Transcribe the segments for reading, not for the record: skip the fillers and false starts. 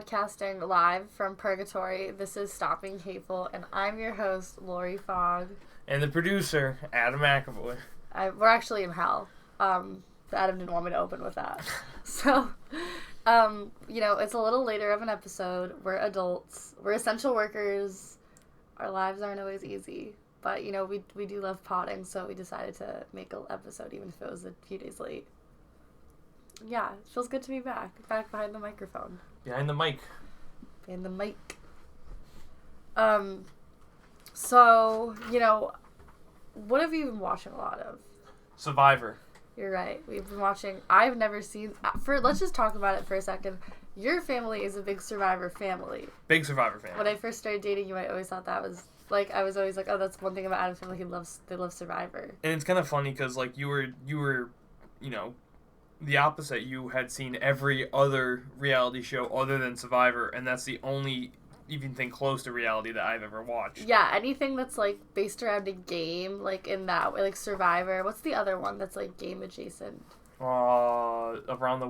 broadcasting live from Purgatory. This is Stopping Hateful, and I'm your host, Lori Fogg. And the producer, Adam McAvoy. We're actually in hell. Adam didn't want me to open with that. So, it's a little later of an episode. We're adults. We're essential workers. Our lives aren't always easy. But, we do love potting, so we decided to make an episode even if it was a few days late. Yeah, it feels good to be back behind the microphone. Behind the mic. Behind the mic. So, what have you been watching a lot of? Survivor. You're right. We've been watching, I've never seen, let's just talk about it for a second. Your family is a big Survivor family. Big Survivor family. When I first started dating you, I always thought that was, I was always like, oh, that's one thing about Adam's family, they love Survivor. And it's kind of funny because, you were, the opposite. You had seen every other reality show other than Survivor, and that's the only even thing close to reality that I've ever watched. Yeah, anything that's, based around a game, in that way, Survivor. What's the other one that's, game adjacent? Around the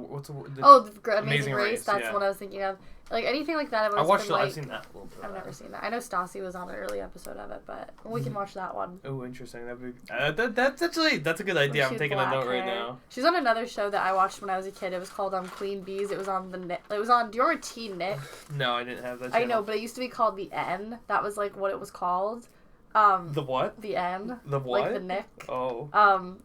Amazing Race. That's the one I was thinking of. Anything like that. I've seen that a little bit. I've never seen that. I know Stassi was on an early episode of it, but we can watch that one. Oh, interesting. That's a good idea. I'm taking a note right now. She's on another show that I watched when I was a kid. It was called Queen Bees. It was on do you remember Teen Nick? No, I didn't have that channel. I know, but it used to be called The N. That was what it was called. The what? The N. The what? The Nick. Oh.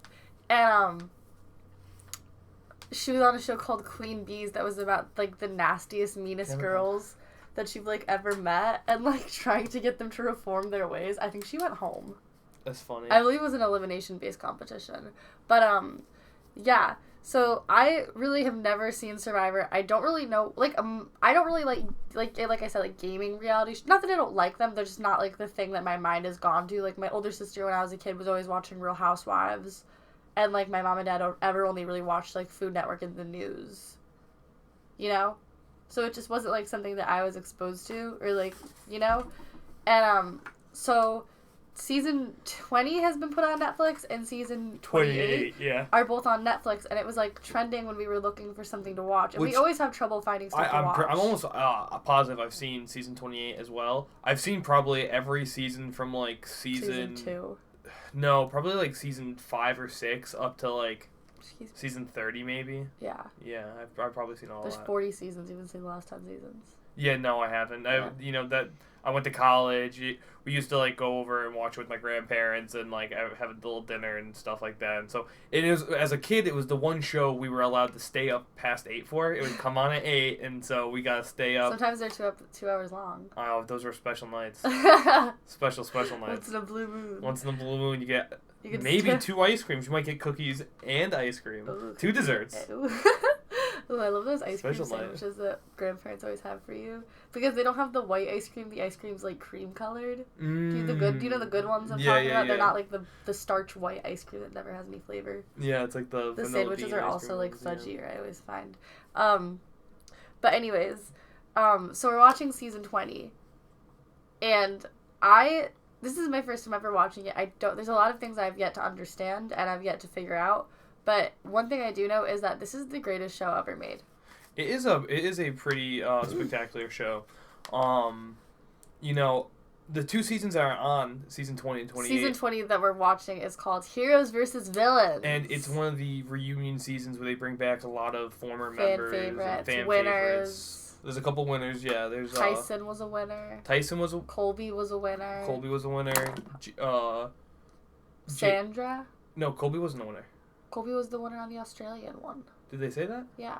She was on a show called Queen Bees that was about, the nastiest, meanest girls that she've, ever met, and, trying to get them to reform their ways. I think she went home. That's funny. I believe it was an elimination-based competition. But, yeah. So, I really have never seen Survivor. I don't really know, I don't really like I said, gaming reality not that I don't like them, they're just not, the thing that my mind has gone to. My older sister, when I was a kid, was always watching Real Housewives. And, my mom and dad don't ever only really watched, Food Network and the news. So it just wasn't, something that I was exposed to, or, And, so, season 20 has been put on Netflix, and season 28 are both on Netflix, and it was, trending when we were looking for something to watch. And we always have trouble finding stuff to watch. I'm almost positive I've seen season 28 as well. I've seen probably every season from, season 2. No, probably season 5 or 6 up to season 30 maybe. Yeah. Yeah, I've probably seen all There's that. 40 seasons. You haven't seen the last 10 seasons. Yeah, no, I haven't. Yeah. I went to college. We used to go over and watch with my grandparents and have a little dinner and stuff like that. And so it is, as a kid, it was the one show we were allowed to stay up past 8 for. It would come on at 8, and so we gotta stay up. Sometimes they're 2 hours long. Oh, those were special nights. special nights. Once in a blue moon. Once in a blue moon, you get maybe 2 ice creams. You might get cookies and ice cream. Ooh. 2 desserts. Ooh, I love those ice cream sandwiches that grandparents always have for you, because they don't have the white ice cream. The ice cream's cream colored. Do you know the good ones I'm talking about? They're not the starch white ice cream that never has any flavor. Yeah, it's the sandwiches are also fudgier. I always find. But anyways, so we're watching season 20, and this is my first time ever watching it. There's a lot of things I've yet to understand and I've yet to figure out. But one thing I do know is that this is the greatest show ever made. It is a pretty spectacular show. The 2 seasons that are on, season 20 and 28. Season 20 that we're watching is called Heroes vs. Villains. And it's one of the reunion seasons where they bring back a lot of former members and fan winners. There's a couple winners, yeah. There's Tyson was a winner. Colby was a winner. Sandra? No, Colby wasn't a winner. Colby was the winner on the Australian one. Did they say that? Yeah.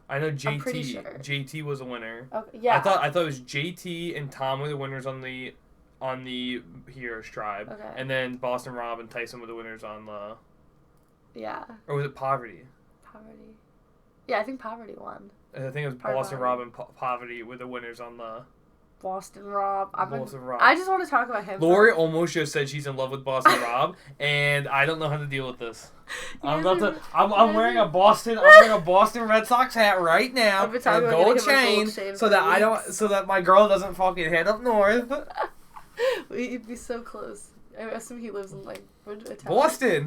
I know JT. I'm pretty sure. JT was a winner. Okay, yeah. I thought it was JT and Tom were the winners on the Heroes Tribe. Okay. And then Boston Rob and Tyson were the winners on the. Yeah. Or was it Poverty? Poverty. Yeah, I think Poverty won. I think it was Boston Rob and Poverty were the winners on the. Boston Rob. Rob. I just want to talk about him. Lori almost just said she's in love with Boston Rob, and I don't know how to deal with this. I'm wearing a Boston Red Sox hat right now, and a gold chain, so that my girl doesn't fucking head up north. We'd be so close. I assume he lives in Boston.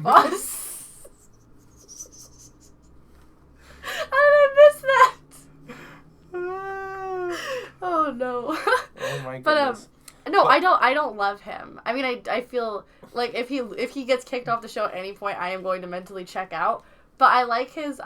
How did I miss that? Oh no. Oh my goodness. No, I don't love him. I mean, I feel like if he gets kicked off the show at any point, I am going to mentally check out. But I like his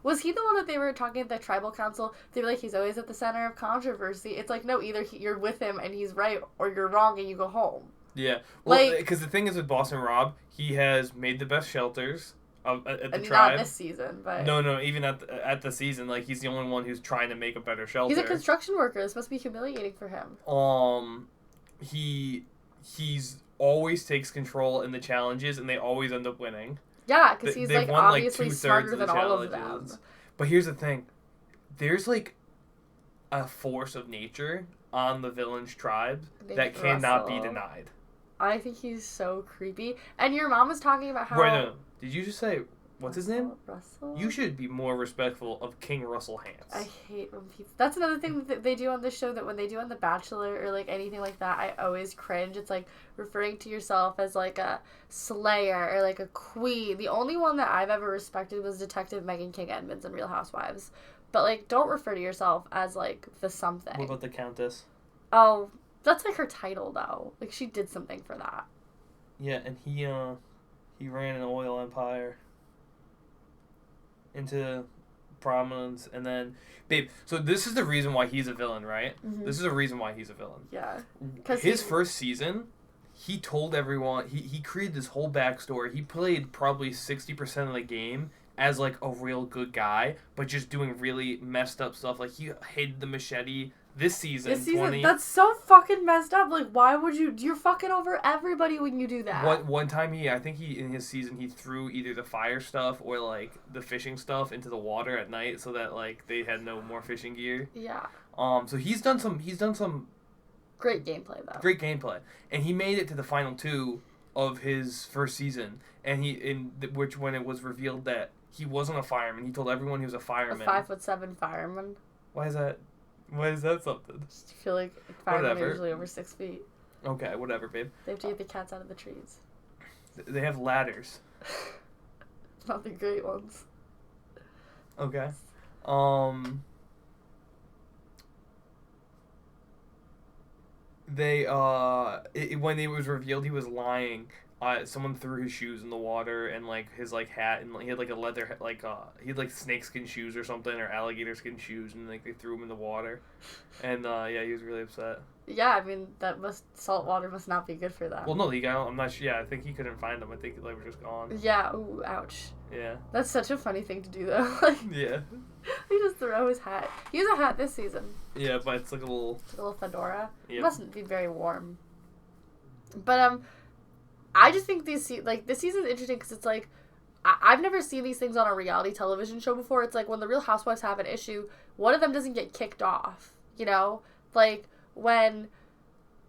was he the one that they were talking at the tribal council? They were like, he's always at the center of controversy. It's like, no, either you're with him and he's right, or you're wrong and you go home. Yeah. Well, because the thing is with Boston Rob, he has made the best shelters at the tribe. Not this season, but... No, even at the season, like, he's the only one who's trying to make a better shelter. He's a construction worker. This must be humiliating for him. He's always takes control in the challenges, and they always end up winning. Yeah, because he's, like, won, obviously smarter than all of them. But here's the thing. There's, like, a force of nature on the villain's tribe that cannot be denied. I think he's so creepy. And your mom was talking about how... Wait, no. Did you just say... What's his name? Russell? You should be more respectful of King Russell Hantz. I hate when people... That's another thing that they do on this show, that when they do on The Bachelor or, like, anything like that, I always cringe. It's, like, referring to yourself as, like, a slayer or, like, a queen. The only one that I've ever respected was Detective Megan King Edmonds in Real Housewives. But, like, don't refer to yourself as, like, the something. What about the Countess? Oh, that's, like, her title, though. Like, she did something for that. Yeah, and he ran an oil empire into prominence, and then, babe, so this is the reason why he's a villain, right? Mm-hmm. This is the reason why he's a villain. Yeah. His first season, he told everyone, he created this whole backstory. He played probably 60% of the game as, like, a real good guy, but just doing really messed up stuff. Like, he hid the machete. This season, 20... That's so fucking messed up. Like, why would you... You're fucking over everybody when you do that. One time, I think in his season, he threw either the fire stuff or, like, the fishing stuff into the water at night so that, like, they had no more fishing gear. Yeah. So he's done some... Great gameplay, though. Great gameplay. And he made it to the final 2 of his first season. And which when it was revealed that he wasn't a fireman, he told everyone he was a fireman. A 5'7" fireman. Why is that? Why is that something? Just feel like firemen are usually over 6 feet. Okay, whatever, babe. They have to get the cats out of the trees. They have ladders. Not the great ones. Okay. When it was revealed he was lying, someone threw his shoes in the water and, like, his, like, hat, and, like, he had, like, a leather, like, he had, like, snakeskin shoes or something, or alligator skin shoes, and, like, they threw him in the water. And, yeah, he was really upset. Yeah, I mean, salt water must not be good for them. Well, no, I'm not sure, yeah, I think he couldn't find them. I think they were just gone. Yeah, ooh, ouch. Yeah. That's such a funny thing to do, though. Like, yeah. He just threw his hat. He has a hat this season. Yeah, but it's like a little fedora. Yep. It mustn't be very warm. But, I just think this season is interesting because it's like, I've never seen these things on a reality television show before. It's like when the Real Housewives have an issue, one of them doesn't get kicked off, you know? Like, when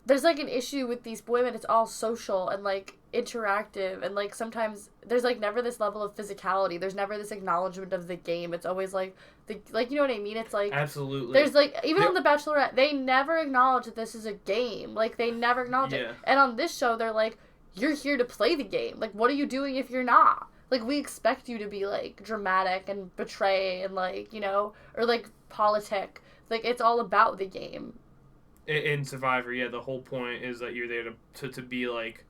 there's, like, an issue with these women, it's all social and, like, interactive, and, like, sometimes there's, like, never this level of physicality. There's never this acknowledgement of the game. It's always, like, you know what I mean? It's, like... Absolutely. There's, like, even on The Bachelorette, they never acknowledge that this is a game. Like, they never acknowledge it. And on this show, they're, like, you're here to play the game. Like, what are you doing if you're not? Like, we expect you to be, like, dramatic and betray and, like, you know, or, like, politic. Like, it's all about the game. In Survivor, yeah, the whole point is that you're there to be, like,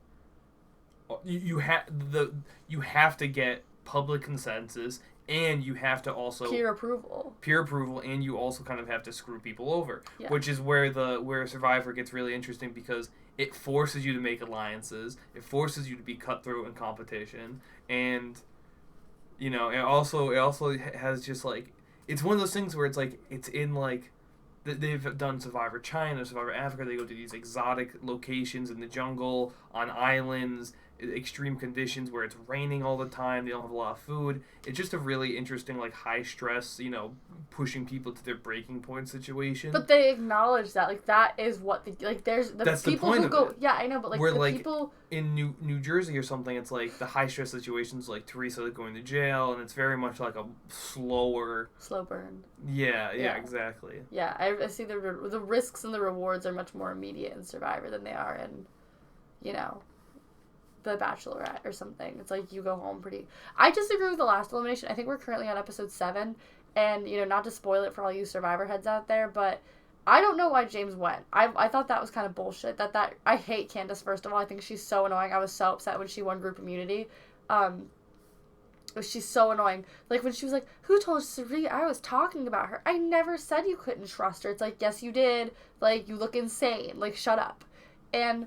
you have to get public consensus, and you have to also peer approval, and you also kind of have to screw people over, yeah. Which is where Survivor gets really interesting, because it forces you to make alliances, it forces you to be cutthroat in competition, and, you know, it also has just, like, it's one of those things where it's like, it's in, like, they've done Survivor China, Survivor Africa. They go to these exotic locations in the jungle, on islands, extreme conditions where it's raining all the time. They don't have a lot of food. It's just a really interesting, like, high stress, you know, pushing people to their breaking point situation. But they acknowledge that, like, that is what there's that's people the point who go. of it. Yeah, I know, but, like, where, the like, people in New Jersey or something, it's like the high stress situations, like Teresa going to jail, and it's very much like a slow burn. Yeah, exactly. Yeah, I see the risks and the rewards are much more immediate in Survivor than they are in, you know, The Bachelorette or something. It's like you go home pretty... I disagree with the last elimination. I think we're currently on episode 7, and, you know, not to spoil it for all you Survivor heads out there, but I don't know why James went. I thought that was kind of bullshit. I hate Candace, first of all. I think she's so annoying. I was so upset when she won group immunity. She's so annoying. Like, when she was like, who told Sari I was talking about her? I never said you couldn't trust her. It's like, yes, you did. Like, you look insane. Like, shut up. And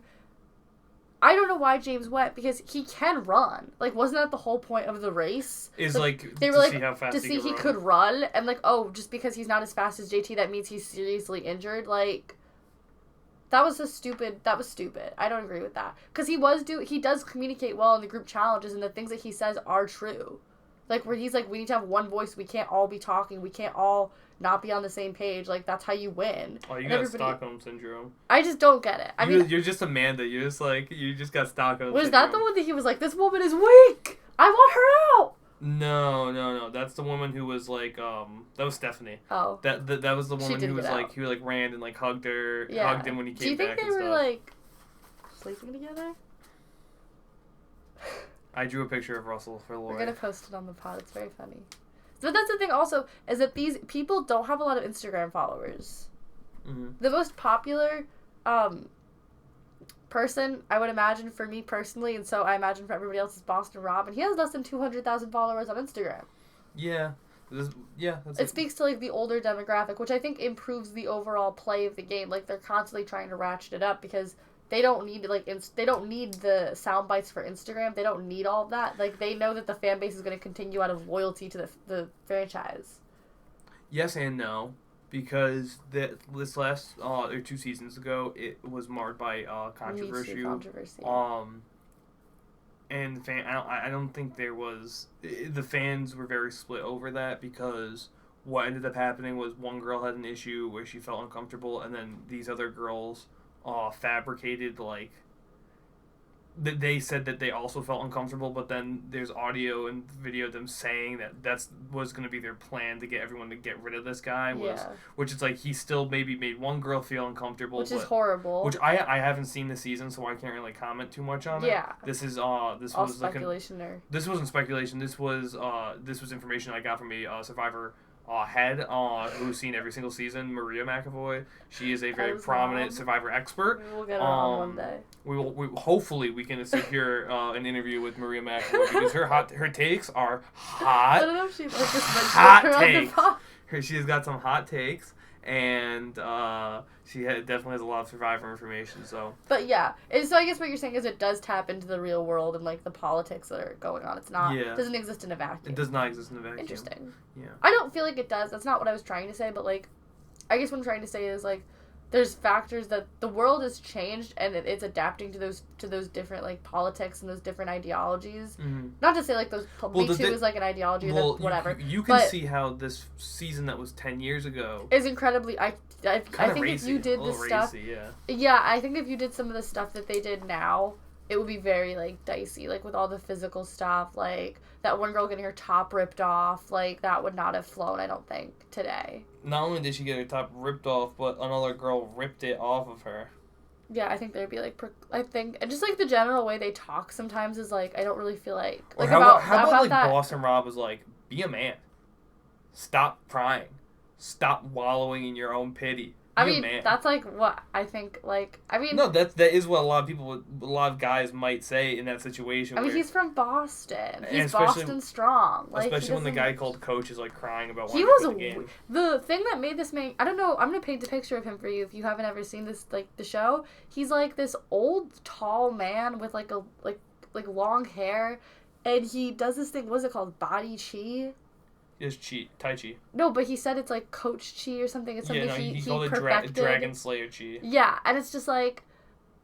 I don't know why James went, because he can run. Like, wasn't that the whole point of the race? They were like, see how fast to see he could run. And, like, oh, just because he's not as fast as JT, that means he's seriously injured. Like, that was stupid. I don't agree with that. Because he does communicate well in the group challenges, and the things that he says are true. Like, where he's like, we need to have one voice. We can't all be talking. We can't all not be on the same page. Like, that's how you win. Oh, you got Stockholm Syndrome. I just don't get it. I mean, you're just Amanda. You're just like, you just got Stockholm Syndrome. Was that the one that he was like, this woman is weak. I want her out. No. That's the woman who was like, that was Stephanie. Oh. That was the woman who was like, he like ran and like hugged her, hugged him when he came back and stuff. Do you think they were like sleeping together? I drew a picture of Russell for Lori. We're gonna post it on the pod. It's very funny. So that's the thing also, is that these people don't have a lot of Instagram followers. Mm-hmm. The most popular person, I would imagine, for me personally, and so I imagine for everybody else, is Boston Rob, and he has less than 200,000 followers on Instagram. Yeah. It speaks to, like, the older demographic, which I think improves the overall play of the game. Like, they're constantly trying to ratchet it up, because they don't need, like, they don't need the sound bites for Instagram. They don't need all of that. Like, they know that the fan base is going to continue out of loyalty to the franchise. Yes and no. Because this last or 2 seasons ago, it was marred by controversy. And the I don't think there was. The fans were very split over that, because what ended up happening was one girl had an issue where she felt uncomfortable, and then these other girls fabricated, like, they said that they also felt uncomfortable, but then there's audio and video of them saying that was going to be their plan to get everyone to get rid of this guy. Which is like, he still maybe made one girl feel uncomfortable, which is horrible. Which I haven't seen the season, so I can't really comment too much on it. Yeah. This is this all was speculation there. This wasn't speculation. This was information I got from a Survivor head who's seen every single season, Maria McAvoy. She is a very prominent Survivor expert. We'll get her on one day. We hopefully we can secure an interview with Maria McAvoy, because her takes are hot. I don't know if she's like this hot takes. She has got some hot takes, and she definitely has a lot of Survivor information. So. But yeah, so I guess what you're saying is it does tap into the real world and, like, the politics that are going on. It's not. Yeah. It doesn't exist in a vacuum. It does not exist in a vacuum. Interesting. Yeah. I don't feel like it does. That's not what I was trying to say, but, like, I guess what I'm trying to say is, like, there's factors that the world has changed, and it's adapting to those different, like, politics and those different ideologies. Mm-hmm. Not to say, like, Me Too is like an ideology, whatever. You can see how this season that was 10 years ago is incredibly. I think racy, if you did the stuff, I think if you did some of the stuff that they did now, it would be very, like, dicey, like, with all the physical stuff, like, that one girl getting her top ripped off, like, that would not have flown, I don't think, today. Not only did she get her top ripped off, but another girl ripped it off of her. Yeah, I think there'd be, like, and just, like, the general way they talk sometimes is, like, I don't really feel like how about Boston Rob was like, be a man. Stop crying. Stop wallowing in your own pity. I mean, that's, like, what I think, like, I mean... No, that is what a lot of guys might say in that situation. I mean, he's from Boston. He's Boston strong. Like, especially when the guy called coach is, like, crying about wanting to quit the game. The thing that made this man... I don't know, I'm going to paint a picture of him for you if you haven't ever seen this, like, the show. He's, like, this old, tall man with, like, long hair, and he does this thing, what is it called? Body chi? Is Tai Chi. No, but he said it's like Coach Chi or something. It's something he called it Dragon Slayer Chi. Yeah, and it's just like,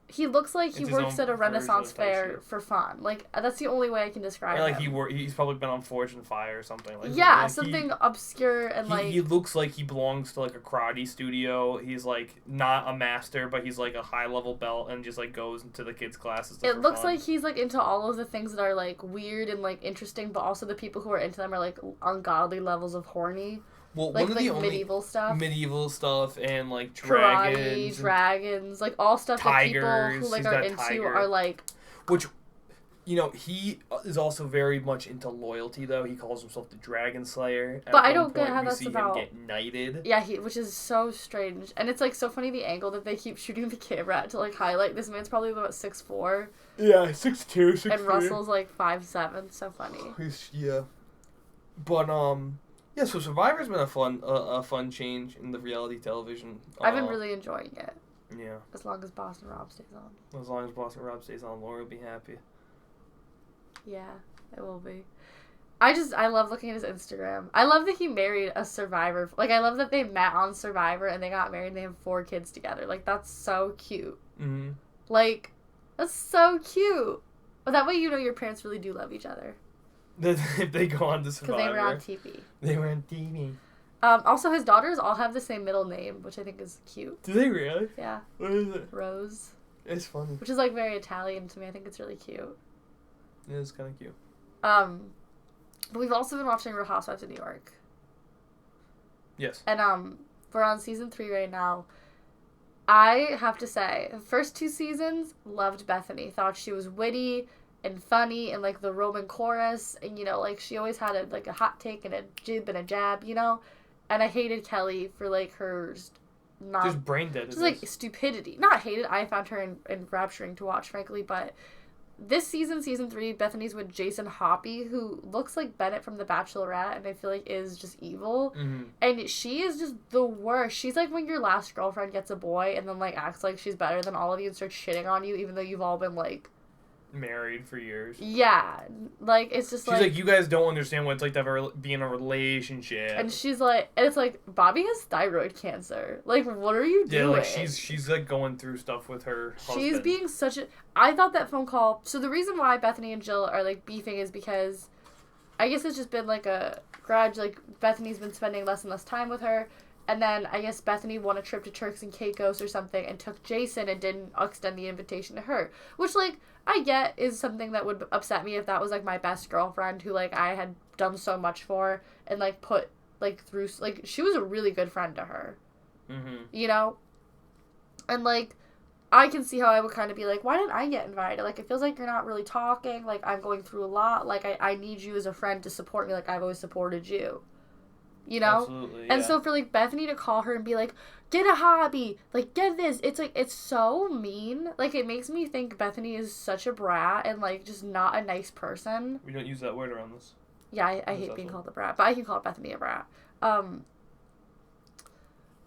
he looks like he works at a Renaissance fair for fun. Like, that's the only way I can describe him. Like he's probably been on Forge and Fire or something. Like, yeah, like something obscure and like... He looks like he belongs to, like, a karate studio. He's, like, not a master, but he's, like, a high-level belt and just, like, goes into the kids' classes. It looks like he's, like, into all of the things that are, like, weird and, like, interesting, but also the people who are into them are, like, ungodly levels of horny. Well, like, one of the only medieval stuff and, like, dragons, like, all stuff tigers, that people who, like, are into are, like... Which, You know, he is also very much into loyalty, though. He calls himself the Dragon Slayer. But I don't get how that's about. We see him get knighted. Yeah, which is so strange. And it's, like, so funny the angle that they keep shooting the camera at to, like, highlight this man's probably about 6'4". Yeah, 6'2", 6'3". And Russell's, like, 5'7". So funny. Yeah. But, yeah, so Survivor's been a fun change in the reality television. I've been really enjoying it. Yeah. As long as Boston Rob stays on. As long as Boston Rob stays on, Laura will be happy. Yeah, it will be. I love looking at his Instagram. I love that he married a Survivor. Like, I love that they met on Survivor and they got married and they have 4 kids together. Like, that's so cute. Mm-hmm. Like, that's so cute. But that way you know your parents really do love each other. If they go on to Survivor. Because they were on TV. They were on TV. Also, his daughters all have the same middle name, which I think is cute. Do they really? Yeah. What is it? Rose. It's funny. Which is, like, very Italian to me. I think it's really cute. It is kind of cute. But we've also been watching Real Housewives of New York. Yes. And, we're on season 3 right now. I have to say, the first 2 seasons, loved Bethany. Thought she was witty and funny and, like, the Roman chorus. And, you know, like, she always had, a hot take and a jib and a jab, you know? And I hated Kelly for, like, her just brain dead. Just, like, stupidity. Not hated. I found her enrapturing to watch, frankly, but this season 3, Bethany's with Jason Hoppy, who looks like Bennett from The Bachelorette, and I feel like is just evil. Mm-hmm. And she is just the worst. She's like when your last girlfriend gets a boy and then, like, acts like she's better than all of you and starts shitting on you, even though you've all been, like, married for years. Yeah. Like, it's just she's like, you guys don't understand what it's like to be in a relationship. And she's like, and it's like, Bobby has thyroid cancer. Like, what are you doing? Yeah, like, she's like, going through stuff with her husband. She's being such a... I thought that phone call... So the reason why Bethany and Jill are, like, beefing is because I guess it's just been, like, a grudge. Like, Bethany's been spending less and less time with her. And then I guess Bethany won a trip to Turks and Caicos or something and took Jason and didn't extend the invitation to her. Which, like, I get is something that would upset me if that was, like, my best girlfriend who, like, I had done so much for and, like, put, like, through... Like, she was a really good friend to her. Mm-hmm. You know? And, like, I can see how I would kind of be like, why didn't I get invited? Like, it feels like you're not really talking. Like, I'm going through a lot. Like, I need you as a friend to support me like I've always supported you. You know? Absolutely, yeah. And so for, like, Bethany to call her and be like, get a hobby, like, get this, it's, like, it's so mean. Like, it makes me think Bethany is such a brat and, like, just not a nice person. We don't use that word around this. Yeah, I hate being called a brat, but I can call Bethany a brat.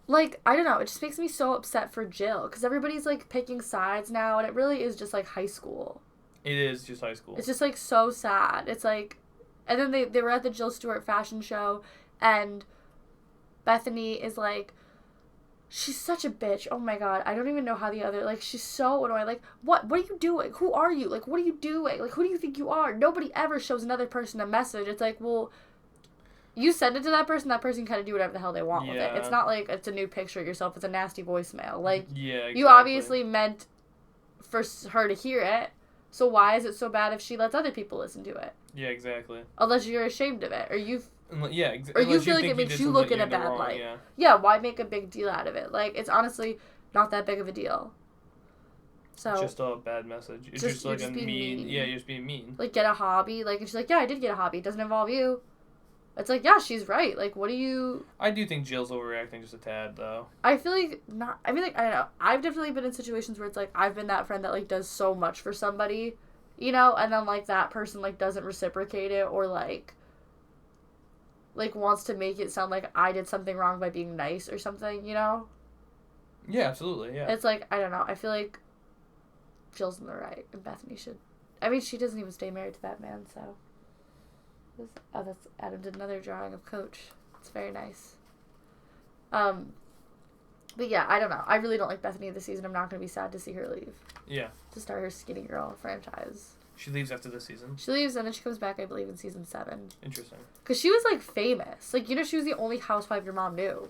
Like, I don't know, it just makes me so upset for Jill, because everybody's, like, picking sides now, and it really is just, like, high school. It is just high school. It's just, like, so sad. It's, like, and then they were at the Jill Stewart fashion show, and Bethany is like, she's such a bitch. Oh my god. I don't even know how the other, like, she's so annoying. Like, what are you doing? Who are you? Like, what are you doing? Like, who do you think you are? Nobody ever shows another person a message. It's like, well, you send it to that person can kind of do whatever the hell they want with it. It's not like it's a new picture of yourself. It's a nasty voicemail. Like, yeah, exactly. You obviously meant for her to hear it. So why is it so bad if she lets other people listen to it? Yeah, exactly. Unless you're ashamed of it, or you... Yeah, or you feel like it makes you look in a bad light. Yeah, why make a big deal out of it? Like, it's honestly not that big of a deal. So it's just a bad message. It's just like a mean. Yeah, you're just being mean. Like, get a hobby. Like, and she's like, yeah, I did get a hobby. It doesn't involve you. It's like, yeah, she's right. Like, what do you... I do think Jill's overreacting just a tad, though. I feel like not... I mean, like, I don't know. I've definitely been in situations where it's like, I've been that friend that, like, does so much for somebody, you know? And then, like, that person, like, doesn't reciprocate it or, like, wants to make it sound like I did something wrong by being nice or something, you know? Yeah, absolutely, yeah. It's like, I don't know. I feel like Jill's in the right, and Bethany should... I mean, she doesn't even stay married to that man, so... Oh, that's... Adam did another drawing of Coach. It's very nice. But yeah, I don't know. I really don't like Bethany this season. I'm not going to be sad to see her leave. Yeah. To start her Skinny Girl franchise. She leaves after this season? She leaves, and then she comes back, I believe, in season 7. Interesting. Because she was, like, famous. Like, you know, she was the only housewife your mom knew.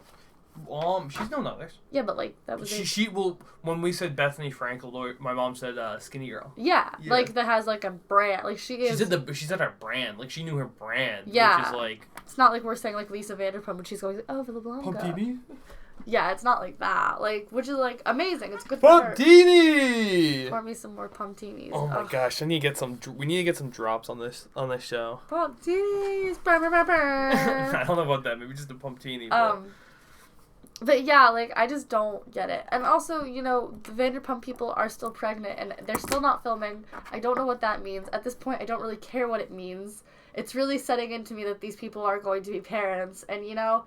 She's known others. Yeah, but, like, that was... She when we said Bethany Frankel, my mom said Skinny Girl. Yeah, like, that has, like, a brand. Like, she is... She said her brand. Like, she knew her brand. Yeah. Which is, like... It's not like we're saying, like, Lisa Vanderpump, but she's going, oh, Villa Blanca. Pump TV? Yeah, it's not like that. Like, which is, like, amazing. It's good for her. Pumptini! Pour me some more pumptinis. Oh my gosh, we need to get some drops on this show. Pumptinis! I don't know about that. Maybe just a pumptini. But yeah, like, I just don't get it. And also, you know, the Vanderpump people are still pregnant, and they're still not filming. I don't know what that means. At this point, I don't really care what it means. It's really setting into me that these people are going to be parents, and, you know,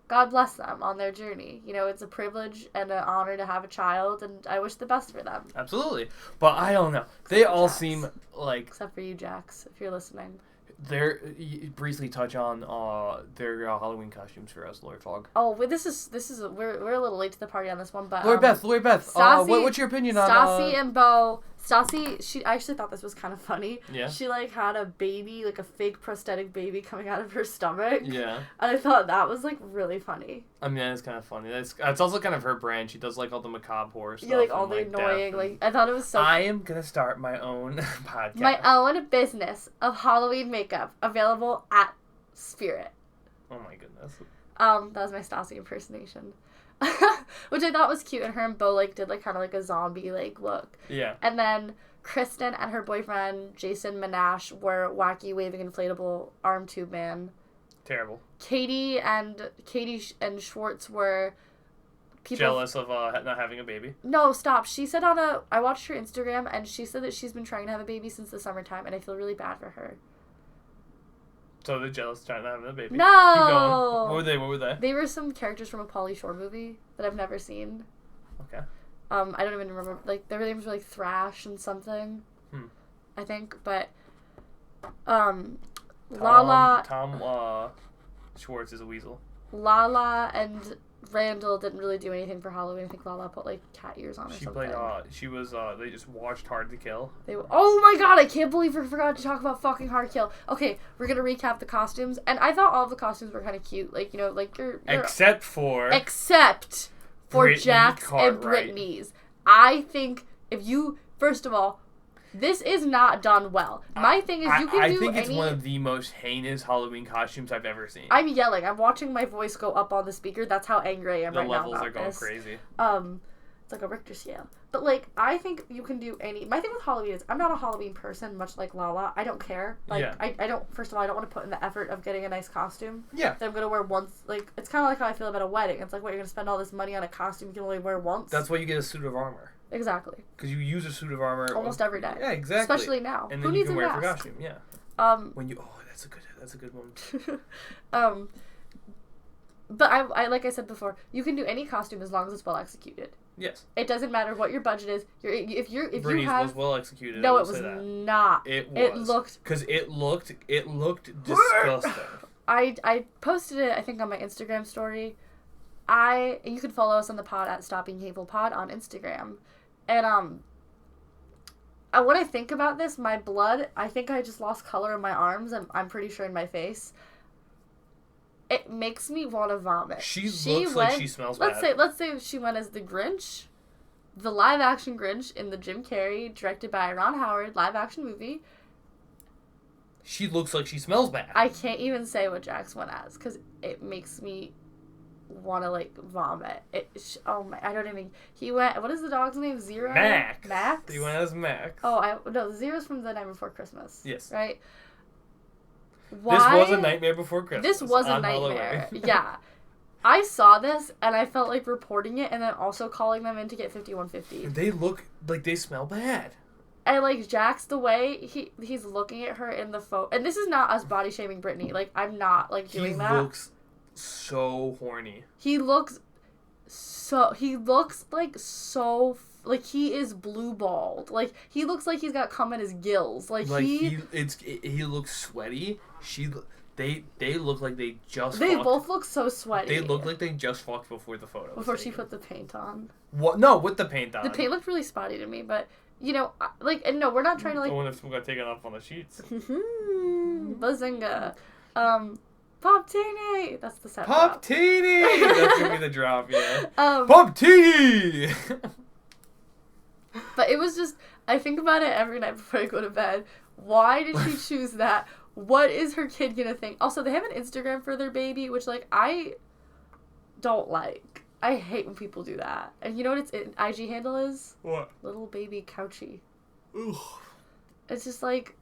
God bless them on their journey. You know, it's a privilege and an honor to have a child, and I wish the best for them. Absolutely. But I don't know. They all seem like... Except for you, Jax, if you're listening. Briefly touch on their Halloween costumes for us, Lord Fog. Oh, we're a little late to the party on this one, but Lord Beth, Stassi, what's your opinion on Stassi and Bo? Stassi, I actually thought this was kind of funny. Yeah. She like had a baby, like a fake prosthetic baby coming out of her stomach. Yeah. And I thought that was like really funny. I mean, it's kind of funny. It's also kind of her brand. She does like all the macabre horror stuff. Yeah, like all the annoying. Like I thought it was so. I am gonna start my own podcast. My own business of Halloween makeup available at Spirit. Oh my goodness. That was my Stassi impersonation. Which I thought was cute, and her and Bo like did like kind of like a zombie like look. Yeah. And then Kristen and her boyfriend Jason Monash were wacky waving inflatable arm tube man. Terrible. Katie and Schwartz were people jealous of not having a baby. No, stop. She said I watched her Instagram, and she said that she's been trying to have a baby since the summertime, and I feel really bad for her. So they're jealous trying to have a baby? No! Keep going. What were they? They were some characters from a Pauly Shore movie that I've never seen. Okay. I don't even remember. Like, their names were, like, Thrash and something. I think. But, Lala... Tom Schwartz is a weasel. Lala and Randall didn't really do anything for Halloween. I think Lala put, like, cat ears on or something. They just watched Hard to Kill. Oh my god, I can't believe we forgot to talk about fucking Hard to Kill. Okay, we're gonna recap the costumes, and I thought all of the costumes were kind of cute. Like, you know, like Except for Brittany Jax Cartwright. and Brittany's. I think first of all, this is not done well. My thing is, I think it's one of the most heinous Halloween costumes I've ever seen. I'm yelling. I'm watching my voice go up on the speaker. That's how angry I am right now. The levels are going crazy. It's like a Richter scale. But, like, I think you can do any... My thing with Halloween is I'm not a Halloween person, much like Lala. I don't care. Like, yeah. I don't... First of all, I don't want to put in the effort of getting a nice costume. Yeah. That I'm going to wear once. Like, it's kind of like how I feel about a wedding. It's like, what, you're going to spend all this money on a costume you can only wear once? That's why you get a suit of armor. Exactly. Because you use a suit of armor... almost every day. Yeah, exactly. Especially now. And then Who you needs can wear it for mask? costume, yeah. When you... Oh, that's a good one. But I like I said before, you can do any costume as long as it's well executed. Yes. It doesn't matter what your budget is. If Brittany's you have was well executed. No, it was not. It was. It looked because it looked disgusting. I posted it I think on my Instagram story. You can follow us on the pod at Stopping Hateful Pod on Instagram, and when I think about this, my blood, I think I just lost color in my arms, and I'm pretty sure in my face. It makes me want to vomit. She looks like she smells bad. Let's say she went as the Grinch, the live-action Grinch in the Jim Carrey, directed by Ron Howard, live-action movie. She looks like she smells bad. I can't even say what Jax went as, because it makes me want to, like, vomit. I don't even... He went... What is the dog's name? Zero? Max. Max? He went as Max. Oh, no, Zero's from The Night Before Christmas. Yes. Right? Why? This was a Nightmare Before Christmas. This was a nightmare. Yeah. I saw this, and I felt like reporting it, and then also calling them in to get 5150. They look like they smell bad. And, like, Jax, the way he's looking at her in the photo... And this is not us body-shaming Brittany. Like, I'm not, like, doing that. He looks so horny. He looks like so... Like, he is blue-balled. Like, he looks like he's got cum in his gills. Like he looks sweaty. They look like they just They fucked. both look so sweaty. They look like they just fucked before the photo. Before she put the paint on. What? No, with the paint on. The paint looked really spotty to me, but, you know, like, and no, we're not trying to, like... I wonder if someone got taken off on the sheets. Bazinga. Pop-tini! That's the set. Pop-tini! That's gonna be the drop, yeah. Pop-tini! But it was just, I think about it every night before I go to bed. Why did she choose that? What is her kid gonna think? Also, they have an Instagram for their baby, which, like, I don't like. I hate when people do that. And you know what its IG handle is? What? Little baby Couchy. Ooh. It's just like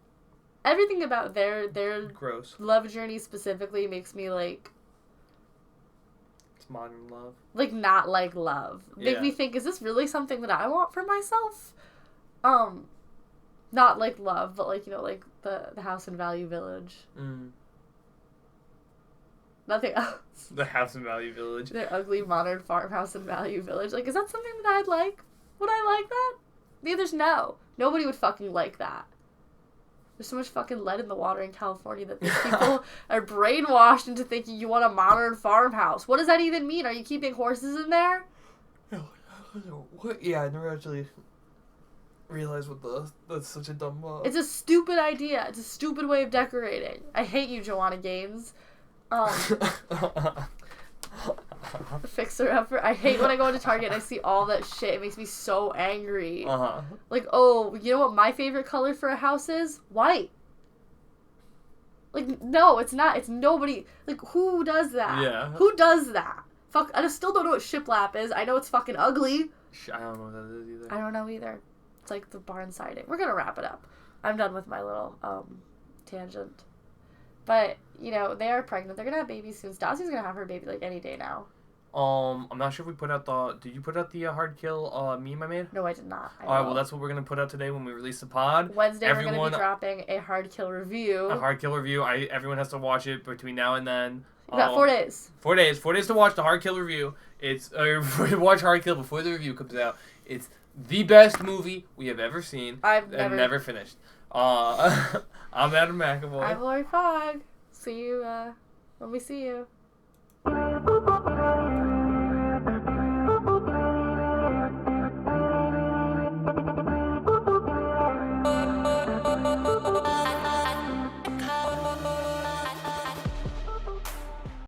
everything about their gross love journey specifically makes me like. It's modern love. Like not like love. Make me think, is this really something that I want for myself? Not like love, but like, you know, like the house in Value Village. Mm. Nothing else. The house in Value Village. Their ugly modern farmhouse in Value Village. Like, is that something that I'd like? Would I like that? The answer's no. Nobody would fucking like that. There's so much fucking lead in the water in California that these people are brainwashed into thinking you want a modern farmhouse. What does that even mean? Are you keeping horses in there? What? Yeah, I never actually realized that's such a dumb... It's a stupid idea. It's a stupid way of decorating. I hate you, Joanna Gaines. Fixer upper. I hate when I go into Target and I see all that shit. It makes me so angry. Like, oh, you know what my favorite color for a house is? White. Like, no, it's not. It's nobody. Like, who does that? Yeah. Who does that? Fuck, I still don't know what shiplap is. I know it's fucking ugly. I don't know what that is either. I don't know either. It's like the barn siding. We're gonna wrap it up. I'm done with my little tangent. But, you know, they are pregnant. They're gonna have babies soon. Stassi's gonna have her baby like any day now. I'm not sure if we put out did you put out the hard kill meme I made? No, I did not. Alright, well that's what we're gonna put out today when we release the pod. Wednesday we're gonna be dropping a hard kill review. A hard kill review. Everyone has to watch it between now and then. You got 4 days. 4 days. 4 days to watch the hard kill review. It's watch hard kill before the review comes out. It's the best movie we have ever seen. I've never finished. I'm Adam McAvoy. I'm Lori Fogg. See you when we see you.